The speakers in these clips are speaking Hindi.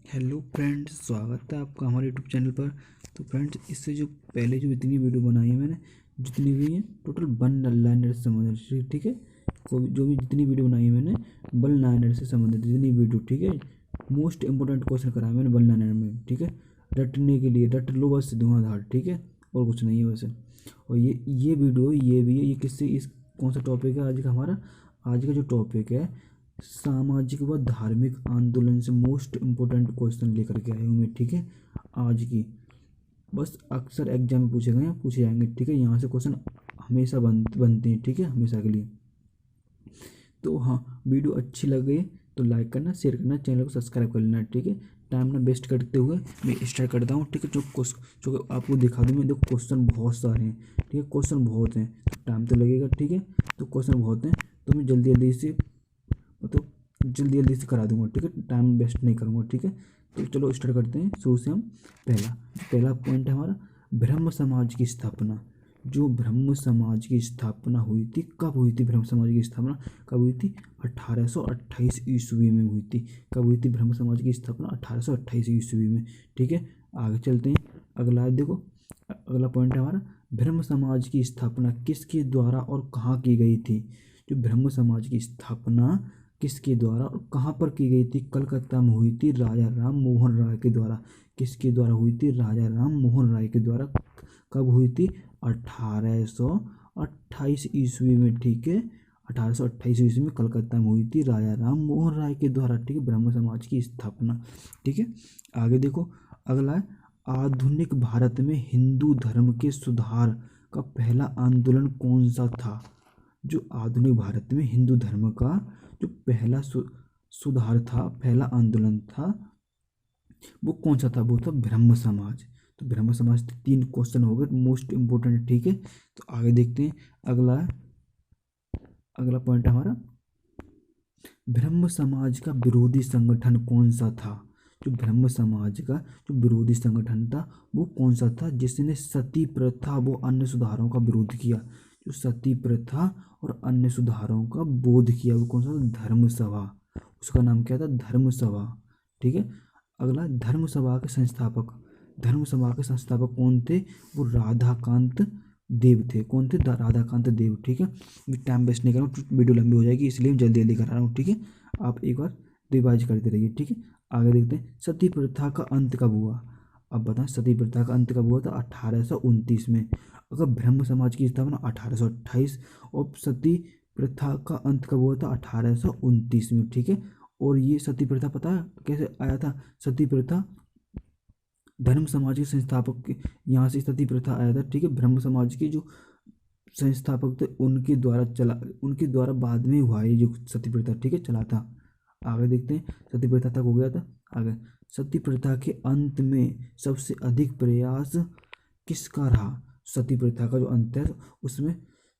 हेलो फ्रेंड्स, स्वागत है आपका हमारे यूट्यूब चैनल पर। तो फ्रेंड्स, इससे जो पहले जो इतनी वीडियो बनाई है मैंने, जितनी भी है टोटल वन लाइनर से संबंधित, ठीक है। कोई जो भी जितनी वीडियो बनाई है मैंने वन लाइनर से संबंधित जितनी वीडियो, ठीक है। मोस्ट इंपॉर्टेंट क्वेश्चन कराया मैंने वन लाइनर में, ठीक है। रटने के लिए रट लो बस धुआंधार, ठीक है, और कुछ नहीं है वैसे। और ये वीडियो ये भी है, ये किससे इस कौन सा टॉपिक है आज का हमारा। आज का जो टॉपिक है सामाजिक व धार्मिक आंदोलन से मोस्ट इम्पोर्टेंट क्वेश्चन लेकर के आया हूँ मैं, ठीक है। आज की बस अक्सर एग्जाम में पूछे गए हैं, पूछे जाएंगे, ठीक है। यहाँ से क्वेश्चन हमेशा बनते हैं, ठीक है, हमेशा के लिए। तो हाँ, वीडियो अच्छी लगे तो लाइक करना, शेयर करना, चैनल को सब्सक्राइब कर लेना, ठीक है। टाइम ना वेस्ट करते हुए मैं स्टार्ट करता हूँ, ठीक है। जो आपको दिखा दूँ मैं, देखो क्वेश्चन बहुत सारे हैं, ठीक है। क्वेश्चन बहुत हैं तो टाइम तो लगेगा, ठीक है। तो क्वेश्चन बहुत हैं तो मैं जल्दी जल्दी से मतलब जल्दी जल्दी से करा दूंगा, ठीक है। टाइम वेस्ट नहीं करूँगा, ठीक है। तो चलो स्टार्ट करते हैं शुरू से हम। पहला पहला पॉइंट है हमारा ब्रह्म समाज की स्थापना। जो ब्रह्म समाज की स्थापना हुई थी, कब हुई थी ब्रह्म समाज की स्थापना, कब हुई थी? 1828 ईस्वी में हुई थी। कब हुई थी ब्रह्म समाज की स्थापना? 1828 ईस्वी में, ठीक है। आगे चलते हैं। अगला देखो, अगला पॉइंट है हमारा ब्रह्म समाज की स्थापना किसके द्वारा और कहाँ की गई थी। जो ब्रह्म समाज की स्थापना किसके द्वारा और कहाँ पर की गई थी? कलकत्ता में हुई थी राजा राम मोहन राय के द्वारा। किसके द्वारा हुई थी? राजा राम मोहन राय के द्वारा। कब हुई थी? 1828 ईस्वी में, ठीक है। 1828 ईस्वी में कलकत्ता में हुई थी राजा राम मोहन राय के द्वारा, ठीक है, ब्रह्म समाज की स्थापना, ठीक है। आगे देखो, अगला है आधुनिक भारत में हिंदू धर्म के सुधार का पहला आंदोलन कौन सा था। जो आधुनिक भारत में हिंदू धर्म का जो पहला सुधार था, पहला आंदोलन था, वो कौन सा था? वो था ब्रह्म समाज। तो ब्रह्म समाज से 3 क्वेश्चन हो गए मोस्ट इम्पोर्टेंट, ठीक है। तो आगे देखते हैं। अगला अगला पॉइंट हमारा ब्रह्म समाज का विरोधी संगठन कौन सा था। जो ब्रह्म समाज का जो विरोधी संगठन था वो कौन सा था, जिसने सती प्रथा वो अन्य सुधारों का विरोध किया। जो सती प्रथा और अन्य सुधारों का बोध किया वो कौन सा था? धर्म सभा। उसका नाम क्या था? धर्म सभा, ठीक है। अगला धर्म सभा के संस्थापक। धर्म सभा के संस्थापक कौन थे? वो राधाकांत देव थे। कौन थे? राधाकांत देव, ठीक है। टाइम वेस्ट नहीं कर रहा हूँ, वीडियो लंबी हो जाएगी इसलिए मैं जल्दी जल्दी करा रहा हूँ, ठीक है। आप एक बार रिवाइज करते रहिए, ठीक है। आगे देखते हैं सती प्रथा का अंत कब हुआ। अब बताएं सती प्रथा का अंत कब हुआ था? 1829 में। अगर ब्रह्म समाज की स्थापना 1828 और सती प्रथा का अंत कब हुआ था? 1829 में, ठीक है। और ये सती प्रथा पता है कैसे आया था? सती प्रथा धर्म समाज के संस्थापक के यहाँ से सती प्रथा आया था, ठीक है। ब्रह्म समाज के जो संस्थापक थे उनके द्वारा चला, उनके द्वारा बाद में हुआ ये जो सती प्रथा, ठीक है, चला था। आगे देखते हैं सती प्रथा तक हो गया था। आगे सती प्रथा के अंत में सबसे अधिक प्रयास किसका रहा? सती प्रथा का जो अंत है उसमें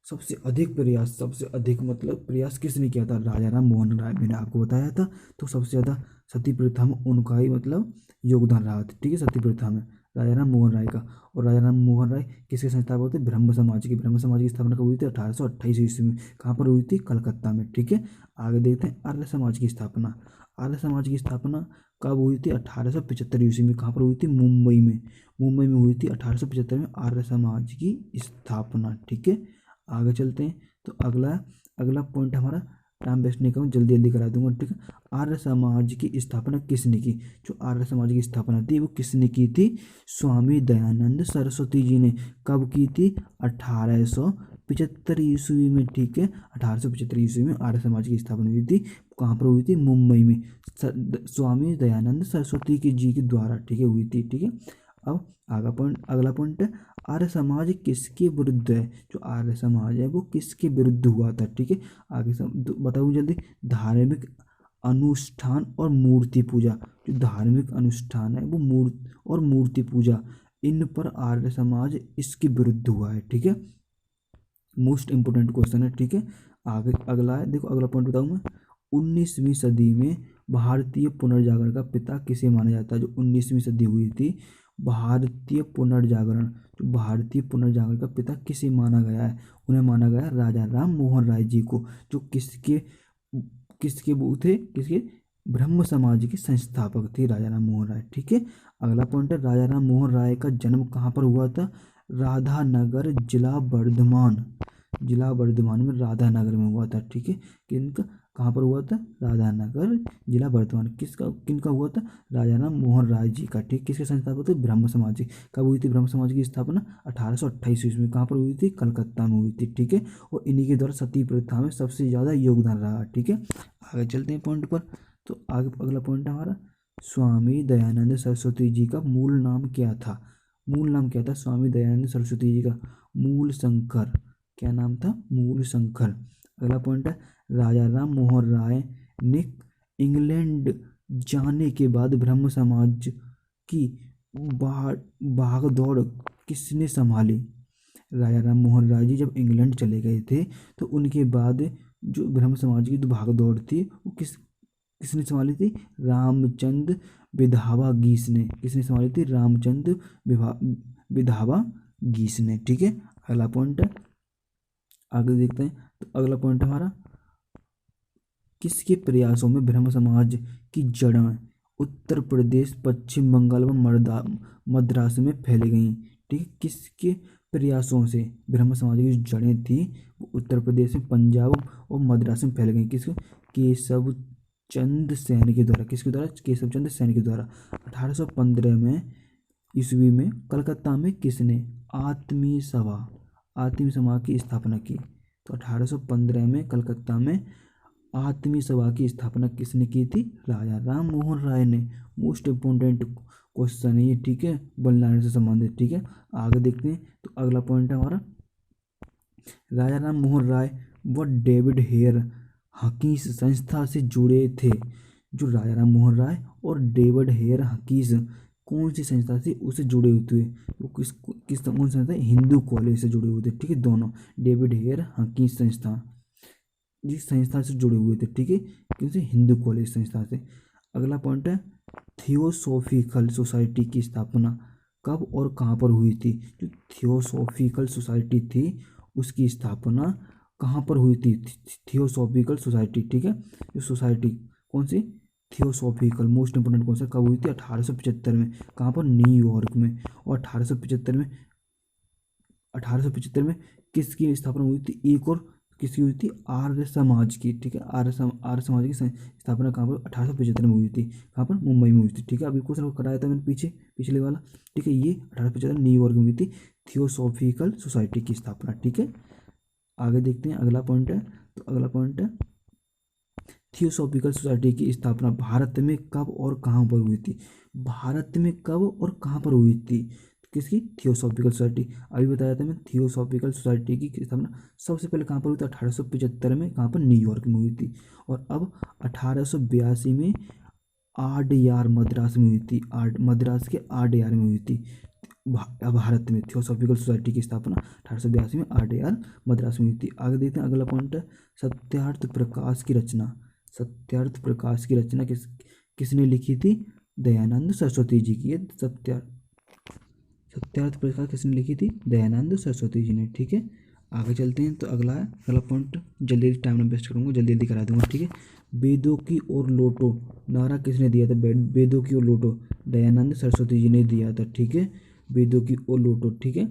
सबसे अधिक प्रयास, सबसे अधिक मतलब प्रयास किसने किया था? राजा राम मोहन राय, मैंने आपको बताया था। तो सबसे ज़्यादा सती प्रथा में उनका ही मतलब योगदान रहा था, ठीक है, सती प्रथा में राजा राम मोहन राय का। और राजा राम मोहन राय किसके संस्थापक थे? ब्रह्म समाज की। ब्रह्म समाज की स्थापना कब हुई थी? 1828 ईस्वी में। कहाँ पर हुई थी? कलकत्ता में, ठीक है। आगे देखते हैं आर्य समाज की स्थापना। आर्य समाज की स्थापना कब हुई थी? 1875 ईस्वी में। कहाँ पर हुई थी? मुंबई में। मुंबई में हुई थी 1875 में आर्य समाज की स्थापना, ठीक है। आगे चलते हैं। तो अगला अगला पॉइंट हमारा, टाइम वेस्ट नहीं करूँ, जल्दी जल्दी करा दूंगा, ठीक है। आर्य समाज की स्थापना किसने की? जो आर्य समाज की स्थापना थी वो किसने की थी? स्वामी दयानंद सरस्वती जी ने। कब की थी? 1875 ईस्वी में, ठीक है। 1875 ईस्वी में आर्य समाज की स्थापना हुई थी। कहाँ पर हुई थी? मुंबई में। स्वामी दयानंद सरस्वती की जी के द्वारा, ठीक है, हुई थी, ठीक है। अब अगला पॉइंट है आर्य समाज किसके विरुद्ध है। जो आर्य समाज है वो किसके विरुद्ध हुआ था, ठीक है। आगे बताऊँ जल्दी। धार्मिक अनुष्ठान और मूर्ति पूजा। जो धार्मिक अनुष्ठान है वो मूर्ति पूजा, इन पर आर्य समाज इसके विरुद्ध हुआ है, ठीक है। मोस्ट इंपोर्टेंट क्वेश्चन है, ठीक है। आगे अगला है, देखो अगला पॉइंट बताऊँ मैं। 19वीं सदी में भारतीय पुनर्जागरण का पिता किसे माना जाता है? जो 19वीं सदी हुई थी भारतीय पुनर्जागरण, जो भारतीय पुनर्जागरण का पिता किसे माना गया है? उन्हें माना गया राजा राम मोहन राय जी को। जो किसके किसके वो थे? किसके ब्रह्म समाज के संस्थापक थे राजा राम मोहन राय। ठीक है, अगला पॉइंट है राजा राम मोहन राय का जन्म कहाँ पर हुआ था? राधानगर, जिला वर्धमान में राधानगर में हुआ था। ठीक है, किनका, कहाँ पर हुआ था? राधानगर, जिला वर्धमान। किनका हुआ था? राजा राम मोहन राय जी का। ठीक, किसके संस्थापक थे? ब्रह्म समाज के। कब हुई थी ब्रह्म समाज की स्थापना? 1828 ईस्वी में। कहाँ पर हुई थी? कलकत्ता में हुई थी। ठीक है, और इन्हीं के द्वारा सती प्रथा में सबसे ज़्यादा योगदान रहा। ठीक है, आगे चलते हैं पॉइंट पर। तो आगे अगला पॉइंट है हमारा, स्वामी दयानंद सरस्वती जी का मूल नाम क्या था? मूल नाम क्या था स्वामी दयानंद सरस्वती जी का? मूल शंकर। क्या नाम था? मूल शंकर। अगला पॉइंट है, राजा राम मोहन राय ने इंग्लैंड जाने के बाद ब्रह्म समाज की भागदौड़ किसने संभाली? राजा राम मोहन राय जी जब इंग्लैंड चले गए थे तो उनके बाद जो ब्रह्म समाज की जो भागदौड़ थी वो किसने संभाली थी? रामचंद्र विधवा गीस ने। किसने संभाली थी? रामचंद्र विधवा गीस ने। ठीक है, अगला पॉइंट है, आगे देखते हैं। तो अगला पॉइंट हमारा, किसके प्रयासों में ब्रह्म समाज की जड़ें उत्तर प्रदेश, पश्चिम बंगाल व मद्रास में फैल गईं? ठीक है, किसके प्रयासों से ब्रह्म समाज की जो जड़ें थी वो उत्तर प्रदेश में, पंजाब और मद्रास में फैल गई? किसके? केशव चंद सैनी के द्वारा। किसके द्वारा? केशव चंद सैनी के द्वारा। 1815 में ईस्वी में कलकत्ता में किसने आत्मीय सभा की स्थापना की? तो 1815 में कलकत्ता में आत्मीय सभा की स्थापना किसने की थी? राजा राम मोहन राय ने। मोस्ट इम्पोर्टेंट क्वेश्चन है ये। ठीक है, बलिदान से संबंधित। ठीक है, आगे देखते हैं। तो अगला पॉइंट है हमारा, राजा राम मोहन राय व डेविड हेयर हकीस संस्था से जुड़े थे। जो राजा राम मोहन राय और डेविड हेयर हकीस कौन सी संस्था से उससे जुड़े हुए थे? वो किस कौन संस्था? हिंदू कॉलेज से जुड़े हुए थे। ठीक है, दोनों डेविड हेयर हकीस संस्था जिस संस्था से जुड़े हुए थे। ठीक है, किनसे? हिंदू कॉलेज संस्था से। अगला पॉइंट है, थियोसॉफिकल सोसाइटी की स्थापना कब और कहाँ पर हुई थी? जो थियोसॉफिकल सोसाइटी थी उसकी स्थापना कहाँ पर हुई थी? Theosophical society. ठीक है, ये सोसाइटी कौन सी? थियोसॉफिकल, मोस्ट इंपोर्टेंट कौन सा, कब हुई थी? 1875 में। कहाँ पर? न्यूयॉर्क में। और 1875 में किसकी स्थापना हुई थी? एक और किसकी हुई थी? आर्य समाज की। ठीक है, आर्य समाज की स्थापना कहाँ पर? 1875 में हुई थी। कहाँ पर? मुंबई में हुई थी। ठीक है, अभी क्वेश्चन कराया था मैंने पिछले वाला। ठीक है, ये 1875 न्यूयॉर्क में हुई थी थियोसॉफिकल सोसाइटी की स्थापना। ठीक है, आगे देखते हैं। अगला पॉइंट है, तो अगला पॉइंट है, थियोसॉफिकल सोसाइटी की स्थापना भारत में कब और कहाँ पर हुई थी? भारत में कब और कहाँ पर हुई थी? किसकी? Theosophical society. अभी बताया था मैं, थियोसॉफिकल सोसाइटी की स्थापना सबसे पहले कहाँ पर हुई थी? 1875 में। कहाँ पर? न्यूयॉर्क में हुई थी। और अब 1882 में आडयार मद्रास में हुई थी। मद्रास के आडयार में हुई थी। भारत में थियोसॉफिकल सोसाइटी की स्थापना 1882 में आडयार मद्रास में हुई थी। आगे देखते हैं। अगला पॉइंट है, सत्यार्थ प्रकाश की रचना। सत्यार्थ प्रकाश की रचना किसने लिखी थी? दयानंद सरस्वती जी की। सत्यार्थ प्रकाश किसने लिखी थी? दयानंद सरस्वती जी ने। ठीक है, आगे चलते हैं। तो अगला है, अगला पॉइंट जल्दी टाइम में वेस्ट करूँगा, जल्दी जल्दी करा दूंगा। ठीक है, वेदों की ओर लौटो नारा किसने दिया था? वेदों की ओर लौटो दयानंद सरस्वती जी ने दिया था। ठीक है, वेदों की ओर लौटो। ठीक है,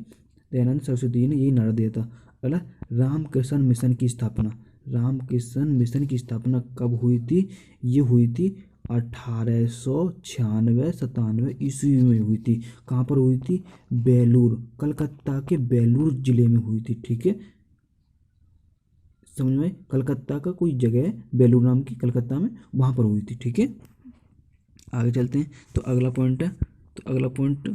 दयानंद सरस्वती जी ने यही नारा दिया था। अगला, रामकृष्ण मिशन की स्थापना। रामकृष्ण मिशन की स्थापना कब हुई थी? ये हुई थी 1896-97 ईस्वी में हुई थी। कहाँ पर हुई थी? बेलूर, कलकत्ता के बेलूर जिले में हुई थी। ठीक है, समझ में? कलकत्ता का कोई जगह है बेलूर नाम की, कलकत्ता में, वहाँ पर हुई थी। ठीक है, आगे चलते हैं। तो अगला पॉइंट है, तो अगला पॉइंट,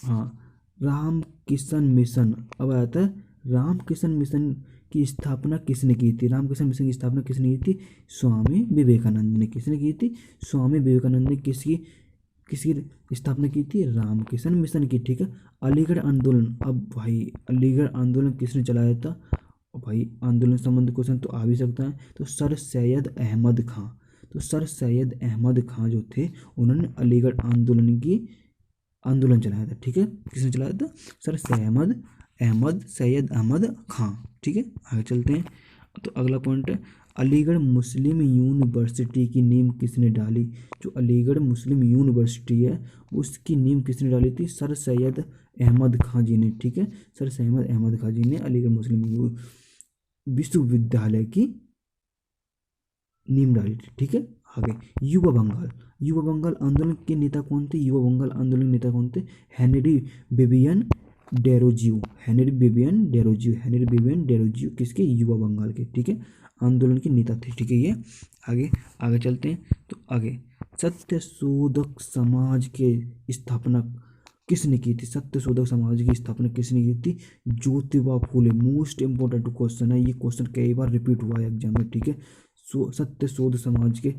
हाँ, रामकृष्ण मिशन। अब आता है, रामकृष्ण मिशन की स्थापना किसने की थी? रामकृष्ण मिशन की स्थापना किसने की थी? स्वामी विवेकानंद ने। किसने की थी? स्वामी विवेकानंद ने किसकी किसकी स्थापना की थी? रामकृष्ण मिशन की। ठीक है, अलीगढ़ आंदोलन। अब भाई अलीगढ़ आंदोलन किसने चलाया था? भाई आंदोलन संबंधी क्वेश्चन तो आ भी सकता है। तो सर सैयद अहमद खां। तो सर सैयद अहमद खां जो थे उन्होंने अलीगढ़ आंदोलन चलाया था। ठीक है, किसने चलाया था? सर सैयद अहमद खां। ठीक है, आगे चलते हैं। तो अगला पॉइंट है, अलीगढ़ मुस्लिम यूनिवर्सिटी की नींव किसने डाली? जो अलीगढ़ मुस्लिम यूनिवर्सिटी है उसकी नींव किसने डाली थी? सर सैयद अहमद खां जी ने। ठीक है, सर सैयद अहमद खां जी ने अलीगढ़ मुस्लिम विश्वविद्यालय की नींव डाली थी। ठीक है, आगे युवा बंगाल। युवा बंगाल आंदोलन के नेता कौन थे? युवा बंगाल आंदोलन के नेता कौन थे? हेनरी बेबियन डेरोजियो। हेनरी बेबियन डेरोजियो। हेनरी बेबियन डेरोजियो किसके? युवा बंगाल के। ठीक है, आंदोलन के नेता थे। ठीक है, ये आगे आगे चलते हैं। तो आगे सत्य शोधक समाज के स्थापना किसने की थी? सत्य शोधक समाज की स्थापना किसने की थी? Jyotiba Phule. Most important question है ये, क्वेश्चन कई बार रिपीट हुआ है एग्जाम में। ठीक है, सत्य शोध समाज के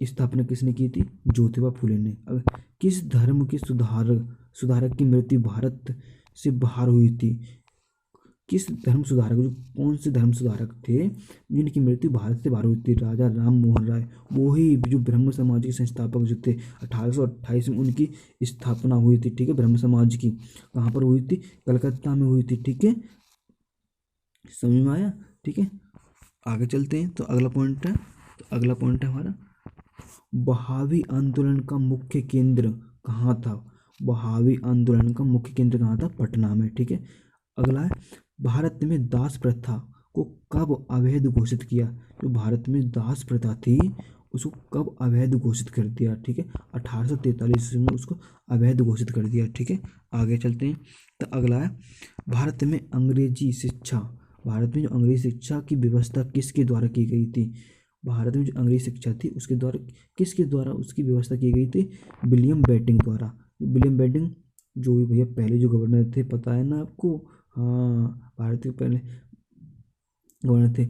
स्थापना किसने की थी? ज्योतिबा फूले ने। अब किस धर्म के सुधारक की मृत्यु भारत से बाहर हुई थी? किस धर्म सुधारक, जो कौन से धर्म सुधारक थे जिनकी मृत्यु भारत से बाहर हुई थी? राजा राम मोहन राय। वही जो ब्रह्म समाज के संस्थापक जो थे 1828 में उनकी स्थापना हुई थी। ठीक है, ब्रह्म समाज की कहाँ पर हुई थी? कलकत्ता में हुई थी। ठीक है, समझ में आया? ठीक है, आगे चलते हैं। तो अगला पॉइंट है हमारा बहावी आंदोलन का मुख्य केंद्र कहाँ था? बहावी आंदोलन का मुख्य केंद्र कहाँ था? पटना में। ठीक है, अगला है भारत में दास प्रथा को कब अवैध घोषित किया? जो भारत में दास प्रथा थी उसको कब अवैध घोषित कर दिया? ठीक है, 1843 में उसको अवैध घोषित कर दिया। ठीक है, आगे चलते हैं। तो अगला है भारत में अंग्रेजी शिक्षा। भारत में जो अंग्रेजी शिक्षा की व्यवस्था किसके द्वारा की गई थी? भारत में जो अंग्रेजी शिक्षा थी उसके द्वारा किसके द्वारा उसकी व्यवस्था की गई थी? विलियम बेंटिंक द्वारा। विलियम बेंटिंक जो भी भैया पहले जो गवर्नर थे, पता है ना आपको? हाँ, भारत के पहले गवर्नर थे।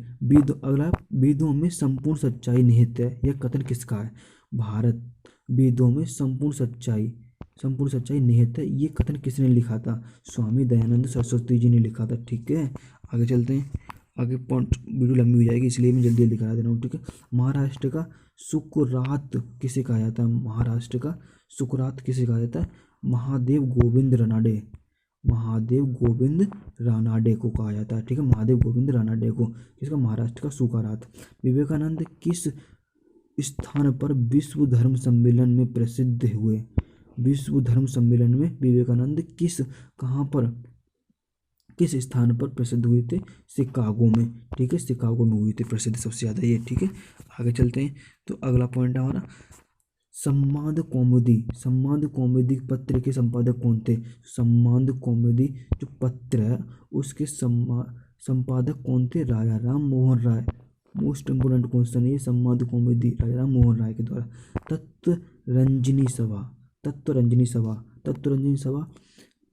अगला, वेदों में संपूर्ण सच्चाई निहित है, यह कथन किसका है? भारत वेदों में संपूर्ण सच्चाई निहित है, ये कथन किसने लिखा था? स्वामी दयानंद सरस्वती जी ने लिखा था। ठीक है, आगे चलते हैं। आगे पॉइंट वीडियो लंबी हो जाएगी इसलिए मैं जल्दी जल्दी करा दे रहा हूँ। ठीक है, महाराष्ट्र का सुकरात किसे कहा जाता है? महाराष्ट्र का सुकरात किसे कहा जाता है? महादेव गोविंद रानडे। महादेव गोविंद रानडे को कहा जाता है। ठीक है, महादेव गोविंद रानडे को। किसका? महाराष्ट्र का सुकरात। विवेकानंद किस स्थान पर विश्व धर्म सम्मेलन में प्रसिद्ध हुए? विश्व धर्म सम्मेलन में विवेकानंद कहाँ पर किस स्थान पर प्रसिद्ध हुए थे? शिकागो में। ठीक है, शिकागो में हुई थी प्रसिद्ध सबसे ज़्यादा ये। ठीक है, आगे चलते हैं। तो अगला पॉइंट है हमारा संवाद कौमुदी। संवाद कौमुदी पत्र के संपादक कौन थे? संवाद कौमुदी जो पत्र है उसके संपादक कौन थे? राजा Ram Mohan Roy. Most important question है ये, संवाद कौमुदी राजा राम मोहन राय के द्वारा। तत्वरंजनी सभा। तत्वरंजनी सभा। तत्वरंजनी सभा,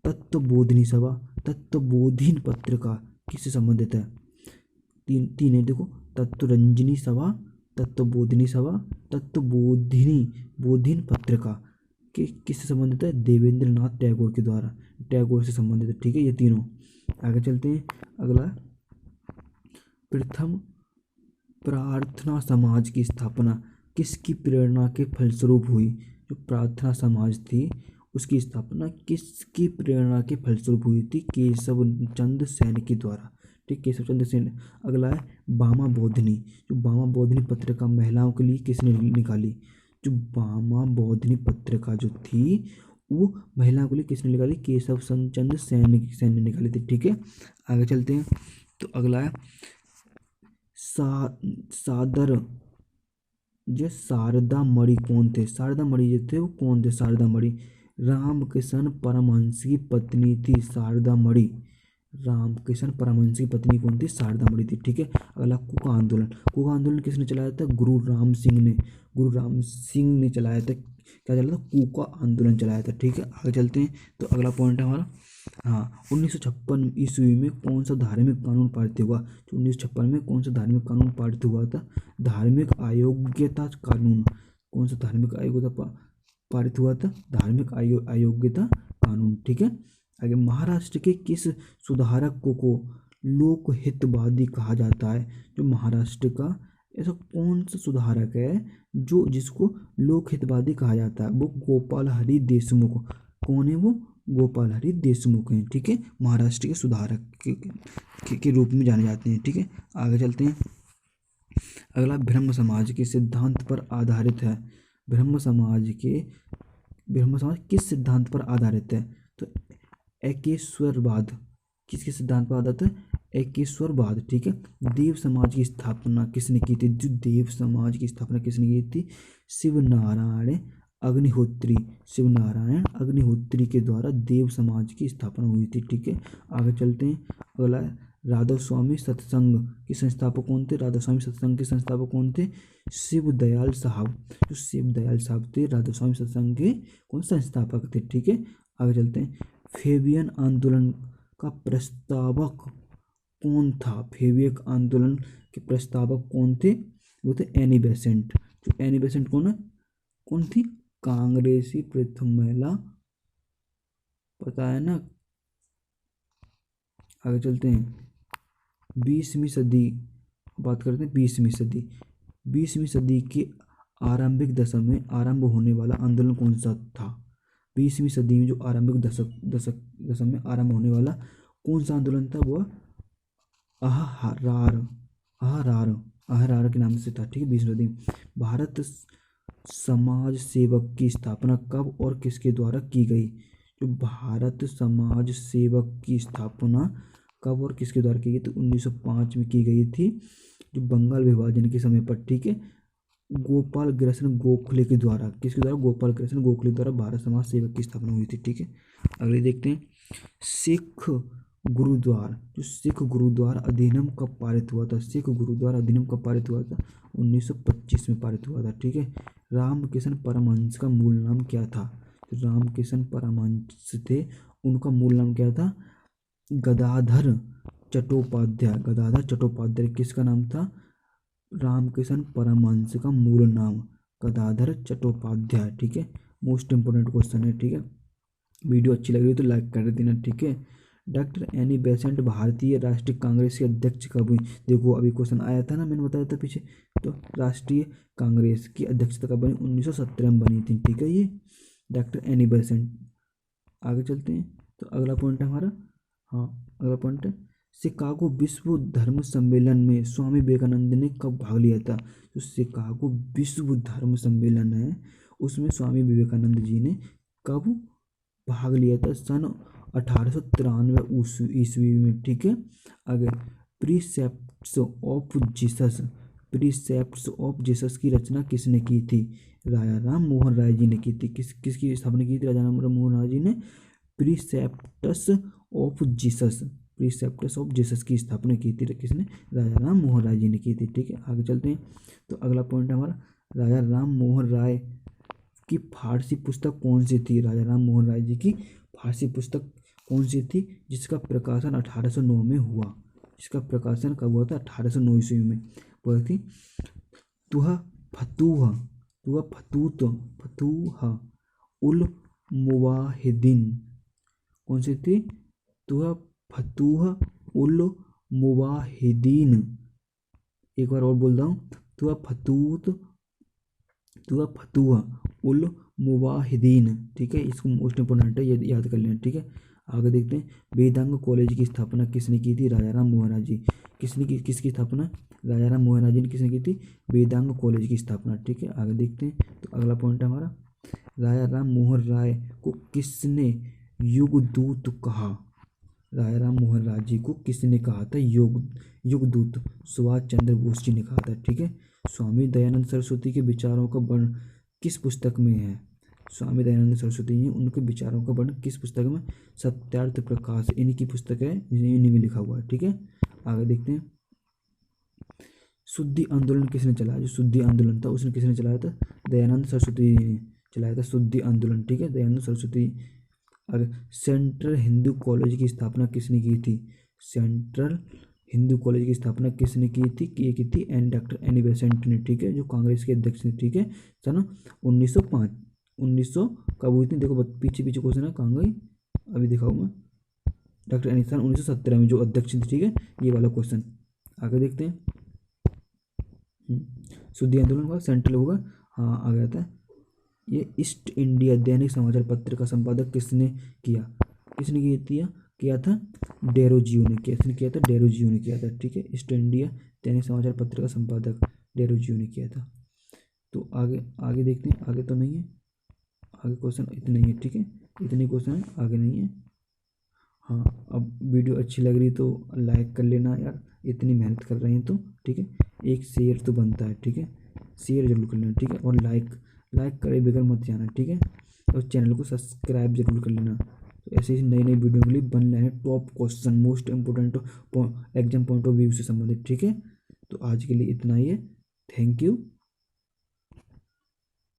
तत्वबोधिनी सभा, तत्वबोधिनी पत्रिका किससे संबंधित है? तीन है देखो, तत्वरंजनी सभा, तत्वबोधिनी सभा, बोधिनी पत्रिका किससे संबंधित है? देवेंद्र नाथ टैगोर के द्वारा, टैगोर से संबंधित है। ठीक है, ये तीनों। आगे चलते हैं। अगला, प्रथम प्रार्थना समाज की स्थापना किसकी प्रेरणा के फलस्वरूप हुई? जो प्रार्थना समाज थी उसकी स्थापना किसकी प्रेरणा के फलस्वरूप हुई थी? केशव चंद्र सेन के द्वारा। ठीक, केशव चंद्र सेन। अगला है बामा बोधिनी। जो बामा बोधिनी पत्रिका महिलाओं के लिए किसने निकाली? जो बामा बोधिनी पत्रिका जो थी वो महिलाओं के लिए किसने निकाली? केशव चंद्र सेन ने निकाली थी। ठीक है, आगे चलते हैं। तो अगला है सादर जो शारदा मणि कौन थे? शारदा मणि जो थे वो कौन थे? शारदा मणि रामकृष्ण परमहंस की पत्नी थी शारदा मणि। रामकृष्ण परमहंस की पत्नी कौन थी? शारदा मणि थी। ठीक है, अगला कुका आंदोलन। कुका आंदोलन किसने चलाया था? गुरु राम सिंह ने चलाया था। क्या चलाया था? कुका आंदोलन चलाया था। ठीक है, आगे चलते हैं। तो अगला पॉइंट है हमारा 1956 ईस्वी में कौन सा धार्मिक कानून पारित हुआ? 1956 में कौन सा धार्मिक कानून पारित हुआ था? धार्मिक अयोग्यता कानून। कौन सा धार्मिक अयोग्यता पारित हुआ था? धार्मिक अयोग्यता कानून। ठीक है, आगे महाराष्ट्र के किस सुधारक को लोकहितवादी कहा जाता है? जो महाराष्ट्र का ऐसा कौन सा सुधारक है जो जिसको लोकहितवादी कहा जाता है? वो गोपाल हरि देशमुख। कौन है वो? गोपाल हरि देशमुख हैं। ठीक है, महाराष्ट्र के सुधारक के रूप में जाने जाते हैं। ठीक है, आगे चलते हैं। अगला ब्रह्म समाज के सिद्धांत पर आधारित है। ब्रह्म समाज किस सिद्धांत पर आधारित है? तो एकेश्वरवाद। किसके सिद्धांत पर आधारित है? एकेश्वरवाद। ठीक है। देव समाज की स्थापना किसने की थी? जो देव समाज की स्थापना किसने की थी? शिवनारायण अग्निहोत्री के द्वारा देव समाज की स्थापना हुई थी। ठीक है। आगे चलते हैं। अगला है राधा स्वामी सत्संग के संस्थापक कौन थे? राधा स्वामी सत्संग के संस्थापक कौन थे? शिवदयाल साहब। जो शिवदयाल साहब थे राधा स्वामी सत्संग के कौन संस्थापक थे। ठीक है। आगे चलते हैं। फेबियन आंदोलन का प्रस्तावक कौन था? फेबियन आंदोलन के प्रस्तावक कौन थे? वो थे एनी बेसेंट। जो एनी बेसेंट कौन थी? कांग्रेसी प्रथम महिला, पता है ना। आगे चलते हैं। 20वीं सदी बात करते हैं। 20वीं सदी के आरंभिक दशक में आरंभ होने वाला आंदोलन कौन सा था? 20वीं सदी में जो आरंभिक दशक में आरंभ होने वाला कौन सा आंदोलन था? वो अहरार के नाम से था। ठीक है। 20वीं सदी में भारत समाज सेवक की स्थापना कब और किसके द्वारा की गई? जो भारत समाज सेवक की स्थापना कब और किसके द्वारा की गई? तो 1905 में की गई थी, जो बंगाल विभाजन के समय पर। ठीक है। गोपाल कृष्ण गोखले के द्वारा। किसके द्वारा? गोपाल कृष्ण गोखले द्वारा भारत समाज सेवक की स्थापना हुई थी। ठीक है। अगले देखते हैं। सिख गुरुद्वार अधिनियम कब पारित हुआ था? सिख गुरुद्वार अधिनियम कब पारित हुआ था? 1925 में पारित हुआ था। ठीक है। रामकृष्ण परमहंस का मूल नाम क्या था? रामकृष्ण परमहंस थे, उनका मूल नाम क्या था? गदाधर चट्टोपाध्याय किसका नाम था? रामकृष्ण परमहंस का मूल नाम गदाधर चट्टोपाध्याय। ठीक है। मोस्ट इंपोर्टेंट क्वेश्चन है। ठीक है। वीडियो अच्छी लगी तो लाइक कर देना। ठीक है। डॉक्टर एनी बेसेंट भारतीय राष्ट्रीय कांग्रेस के अध्यक्ष कब हुई? देखो अभी क्वेश्चन आया था ना, मैंने बताया था पीछे। तो राष्ट्रीय कांग्रेस की अध्यक्षता कब बनी? 1917 में बनी थी। ठीक है। ये डॉक्टर एनी बेसेंट। आगे चलते हैं। तो अगला पॉइंट है हमारा, अगला पॉइंट है शिकागो विश्व धर्म सम्मेलन में स्वामी विवेकानंद ने कब भाग लिया था? जो शिकागो विश्व धर्म सम्मेलन है उसमें स्वामी विवेकानंद जी ने कब भाग लिया था? सन 1893 ईस्वी में। ठीक है। आगे प्रीसेप्ट्स ऑफ जीसस की रचना किसने की थी? राजा राम मोहन राय जी ने की थी। किसकी स्थापना की थी? राजा राम मोहन राय जी ने प्रीसेप्ट्स ऑफ जीसस की स्थापना की थी। किसने? राजा राम मोहन राय जी ने की थी। ठीक है। आगे चलते हैं। तो अगला पॉइंट है हमारा राजा राम मोहन राय की फारसी पुस्तक कौन सी थी? राजा राम मोहन राय जी की फारसी पुस्तक कौन सी थी जिसका प्रकाशन 1809 में हुआ? जिसका प्रकाशन कब हुआ था? 1809 ईस्वी में। वह थी फतूह उल मुवाहिदीन। कौन सी थी? फतूह उल मुवाहिदीन। एक बार और बोल रहा हूँ। फतूह उल मुवाहिदीन। ठीक है। इसको मोस्ट इंपोर्टेंट है, ये याद कर लेना। ठीक है। आगे देखते हैं। वेदांग कॉलेज की स्थापना किसने की थी? राजा राम मोहन राय जी। किसकी स्थापना? राजा राम मोहन राय जी ने किसने की थी? वेदांग कॉलेज की स्थापना। ठीक है। आगे देखते हैं। तो अगला पॉइंट है हमारा राजा राम मोहन राय को किसने युगदूत कहा? राजा राम मोहन राय जी को किसने कहा था युगदूत? सुभाष चंद्र बोस जी ने कहा था। ठीक है। स्वामी दयानंद सरस्वती के विचारों का वर्णन किस पुस्तक में है? स्वामी दयानंद सरस्वती जी उनके विचारों का वर्णन किस पुस्तक में? सत्यार्थ प्रकाश इनकी पुस्तक है, इन्हीं में लिखा हुआ है। ठीक है। आगे देखते हैं। शुद्धि आंदोलन किसने चलाया? जो शुद्धि आंदोलन था उसने किसने चलाया था? दयानंद सरस्वती ने चलाया था शुद्धि आंदोलन। ठीक है। दयानंद सरस्वती। अगर सेंट्रल हिंदू कॉलेज की स्थापना किसने की थी? सेंट्रल हिंदू कॉलेज की स्थापना किसने की थी? ये की थी डॉक्टर एनी बेसेंट ने। ठीक है। जो कांग्रेस के अध्यक्ष थे। ठीक है। सन 1900 कब हुई थी? देखो पीछे क्वेश्चन है कहाँ गई, अभी दिखाऊँ मैं। डॉक्टर एनी सन 1917 में जो अध्यक्ष थे। ठीक है। ये वाला क्वेश्चन। आगे देखते हैं। शुद्धि आंदोलन का सेंट्रल होगा, हाँ आ गया था। ये ईस्ट इंडिया दैनिक समाचार पत्र का संपादक किसने किया था? डेरोजियो ने किया था। डेरोजियो ने किया था। ठीक है। ईस्ट इंडिया दैनिक समाचार पत्र का संपादक डेरोजियो ने किया था। तो आगे आगे देखते हैं, आगे तो नहीं है, आगे क्वेश्चन इतने ही है, ठीक है, इतने क्वेश्चन है, आगे नहीं है। हाँ, अब वीडियो अच्छी लग रही तो लाइक कर लेना यार, इतनी मेहनत कर रहे हैं तो, ठीक है, एक शेयर तो बनता है, ठीक है, शेयर जरूर कर लेना, ठीक है, और लाइक लाइक करे बगैर मत जाना, ठीक है, और चैनल को सब्सक्राइब जरूर कर लेना। तो ऐसे ही नई नई वीडियो के लिए बन लेना top question most important exam point of view से संबंधित, ठीक है। तो आज के लिए इतना ही है, थैंक यू।